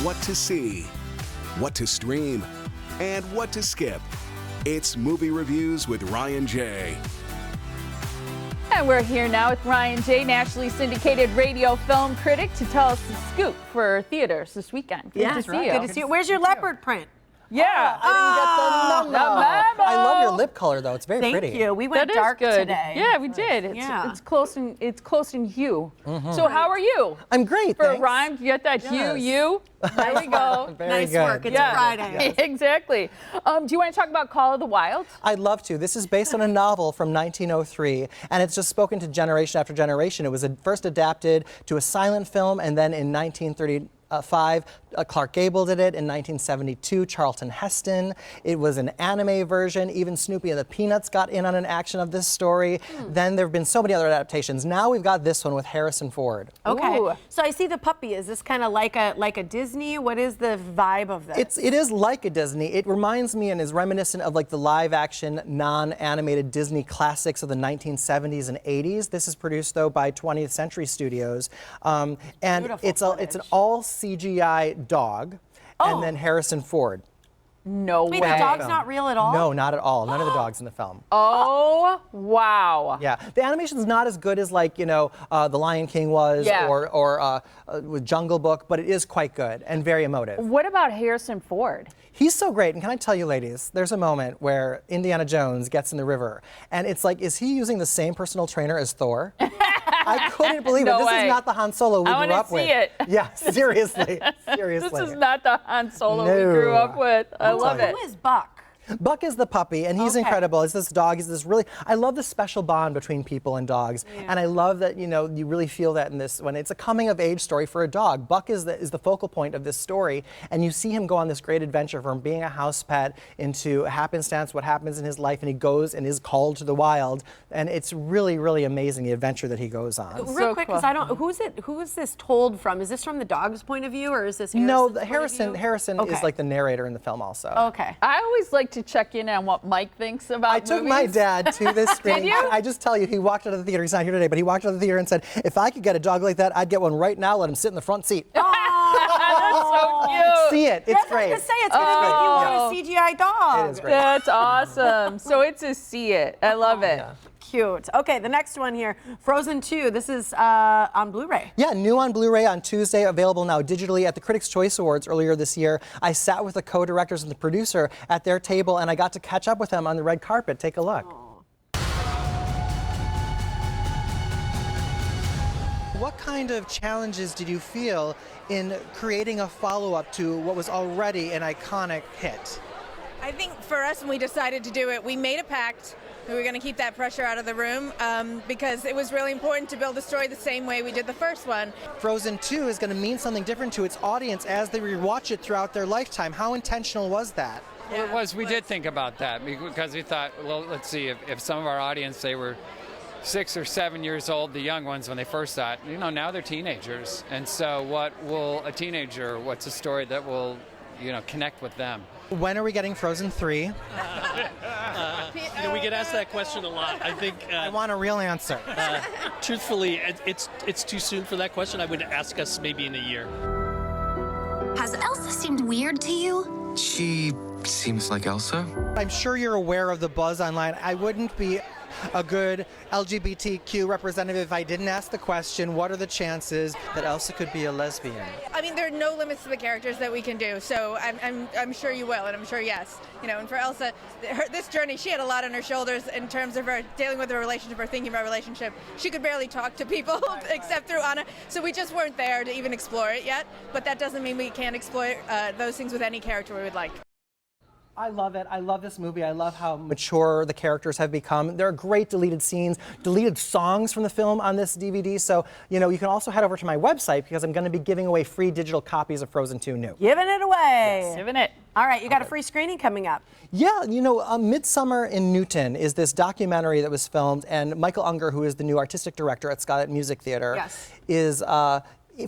what to see, what to stream, and what to skip. It's Movie Reviews with Ryan J. And we're here now with Ryan J., nationally syndicated radio film critic, to tell us the scoop for theaters this weekend. Good to see you. Good to see you. Where's your leopard print? Yeah. I didn't get the memo. I love your lip color, though. It's very pretty. Thank you. We went That is dark good. today. Yeah, we did. It's close in hue. So how are you? I'm great, For a thanks. rhyme, you get that hue. There we go. Very Nice good. work. It's a Friday. Exactly. Do you want to talk about Call of the Wild? I'd love to. This is based on a novel from 1903, and it's just spoken to generation after generation. It was first adapted to a silent film, and then in 1935, Clark Gable did it. In 1972, Charlton Heston. It was an anime version. Even Snoopy and the Peanuts got in on an action of this story. Then there have been so many other adaptations. Now we've got this one with Harrison Ford. Okay. Ooh. So I see the puppy. Is this kind of like a Disney? What is the vibe of this? It is like a Disney. It reminds me and is reminiscent of like the live-action, non-animated Disney classics of the 1970s and 80s. This is produced though by 20th Century Studios, and it's an all CGI dog, and then Harrison Ford. No way. Wait, the dog's not real at all? No, not at all. None of the dogs in the film. Oh, wow. Yeah, the animation's not as good as like, The Lion King was, Yeah. or with Jungle Book, but it is quite good and very emotive. What about Harrison Ford? He's so great, and can I tell you, ladies, there's a moment where Indiana Jones gets in the river, and it's like, is he using the same personal trainer as Thor? I couldn't believe it. This is not the Han Solo we grew up with. I want to see it. Yeah, seriously, seriously. This is not the Han Solo we No. grew up with. I love it. Who is Buck? Buck is the puppy, and he's incredible. It's this dog. He's this really. I love the special bond between people and dogs, and I love that you really feel that in this when it's a coming-of-age story for a dog. Buck is the focal point of this story, and you see him go on this great adventure from being a house pet into happenstance, what happens in his life, and he goes and is called to the wild, and it's really, really amazing the adventure that he goes on. Real quick, because I don't. Who is this told from? Is this from the dog's point of view, or is this Harrison Okay. is like the narrator in the film also. Okay. I always like to check in on what Mike thinks about I took my dad to this screening. Did you? I just tell you, he walked out of the theater. He's not here today, but he walked out of the theater and said, if I could get a dog like that, I'd get one right now, let him sit in the front seat. That's so cute. See it. It's great. I was going to say, it's going to make you want a CGI dog. It is great. That's awesome. So it's a see it. I love it. Yeah. Cute. Okay, the next one here, Frozen 2. This is on Blu-ray. Yeah, new on Blu-ray on Tuesday, available now digitally at the Critics' Choice Awards earlier this year. I sat with the co-directors and the producer at their table, and I got to catch up with them on the red carpet. Take a look. What kind of challenges did you feel in creating a follow-up to what was already an iconic hit? I think for us, when we decided to do it, we made a pact. We were going to keep that pressure out of the room because it was really important to build a story the same way we did the first one. Frozen 2 is going to mean something different to its audience as they rewatch it throughout their lifetime. How intentional was that? Well, it was. We did think about that because we thought, well, let's see, if some of our audience, they were 6 or 7 years old, the young ones, when they first saw it, now they're teenagers. And so what's a story that will, connect with them? When are we getting Frozen 3? We get asked that question a lot. I think I want a real answer. truthfully, it's too soon for that question. I would ask us maybe in a year. Has Elsa seemed weird to you? She seems like Elsa. I'm sure you're aware of the buzz online. I wouldn't be a good LGBTQ representative if I didn't ask the question, what are the chances that Elsa could be a lesbian? I mean, there are no limits to the characters that we can do, so I'm sure you will, and I'm sure yes. And for Elsa, this journey, she had a lot on her shoulders in terms of her dealing with her relationship, or thinking about relationship. She could barely talk to people except through Anna, so we just weren't there to even explore it yet, but that doesn't mean we can't explore those things with any character we would like. I love it. I love this movie. I love how mature the characters have become. There are great deleted scenes, deleted songs from the film on this DVD. So, you can also head over to my website because I'm going to be giving away free digital copies of Frozen 2 New. Giving it away. Yes. Giving it. All right, you got a free screening coming up. Yeah, Midsummer in Newton is this documentary that was filmed, and Michael Unger, who is the new artistic director at Scarlet Music Theater, Yes. is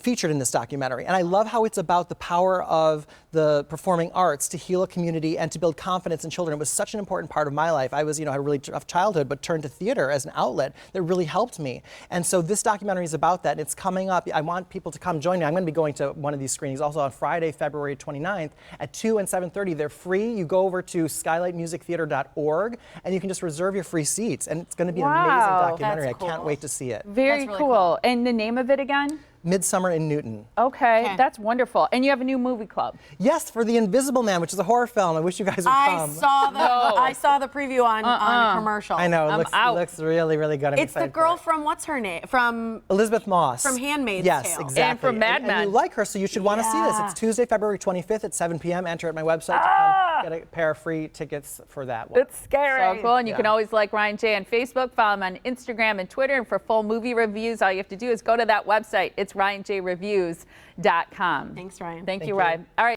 featured in this documentary. And I love how it's about the power of the performing arts to heal a community and to build confidence in children. It was such an important part of my life. I was, had a really tough childhood, but turned to theater as an outlet that really helped me. And so this documentary is about that. It's coming up. I want people to come join me. I'm going to be going to one of these screenings also on Friday, February 29th at 2 and 7:30. They're free. You go over to skylightmusictheater.org and you can just reserve your free seats. And it's going to be an amazing documentary. That's cool. I can't wait to see it. Very really cool. And the name of it again? Midsummer in Newton. Okay, that's wonderful. And you have a new movie club. Yes, for The Invisible Man, which is a horror film. I wish you guys would come. I saw the preview on a commercial. I know, it looks really, really good. I'm It's the excited girl for it. from, what's her name? From Elizabeth Moss. From Handmaid's Yes, Tale. exactly. And from Mad Men. And you like her, so you should want to see this. Yeah. It's Tuesday, February 25th at 7 p.m. Enter at my website to come get a pair of free tickets for that one. It's scary. So cool. And you can always like Ryan J on Facebook, follow him on Instagram and Twitter. And for full movie reviews, all you have to do is go to that website. It's RyanJReviews.com. Thanks, Ryan. Thank you, Ryan. All right.